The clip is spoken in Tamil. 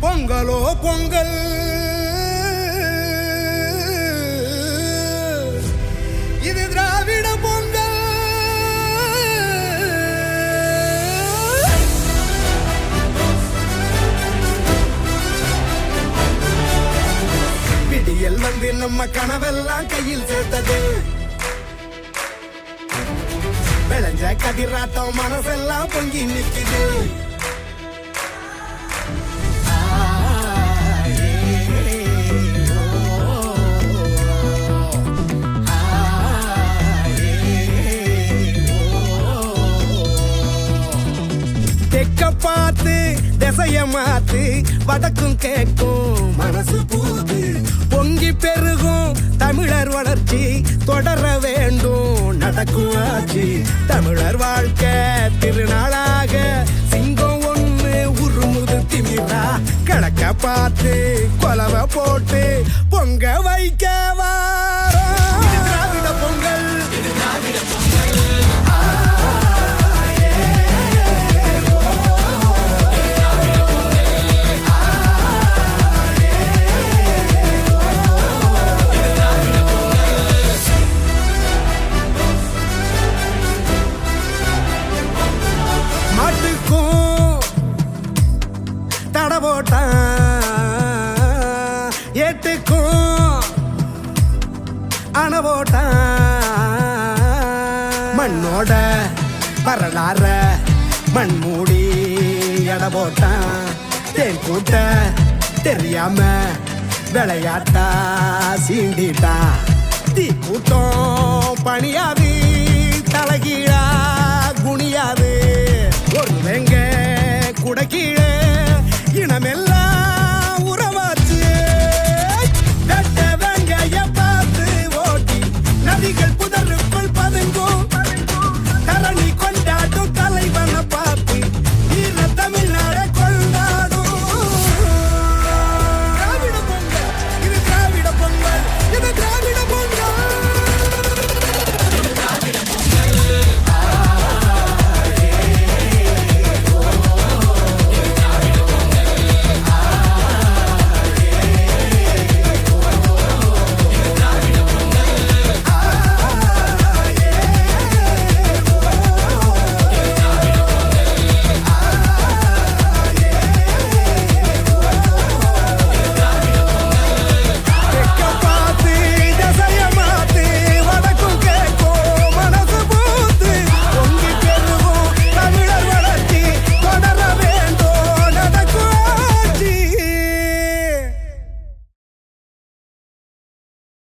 பொங்கலோ பொங்கல் இது திராவிட பொங்கல். விடியல் வந்து நம்ம கனவெல்லாம் கையில் சேர்த்தது. விளைஞ்ச கதிராட்டம் மனசெல்லாம் பொங்கி நிற்குது. தெக்க பார்த்து திசைய மாத்து வடக்கும் கேட்கும் மனசு பூத்து பொங்கி பெருகும் தமிழர் வளர்ச்சி தொடர வேண்டும் நடக்கும் ஆட்சி. தமிழர் வாழ்க்கை திருநாளாக சிங்கம் ஒண்ணு உருமுது திமிரா கிழக்க பார்த்து கொலவை போட்டு பொங்க வைக்க வாரோம். திராவிட பொங்கல் தட போட்டான் ஏட்டுக்கும் அணை போட்டான். மண்ணோட வரலாற மண் மூடி எடை போட்டான். தேன் கூட்ட தெரியாம விளையாட்டா சீண்டிட்டான். தீ கூட்டம் பணியாது தலகீழா குனியாது ஒரு வெங்க குடக்கீழ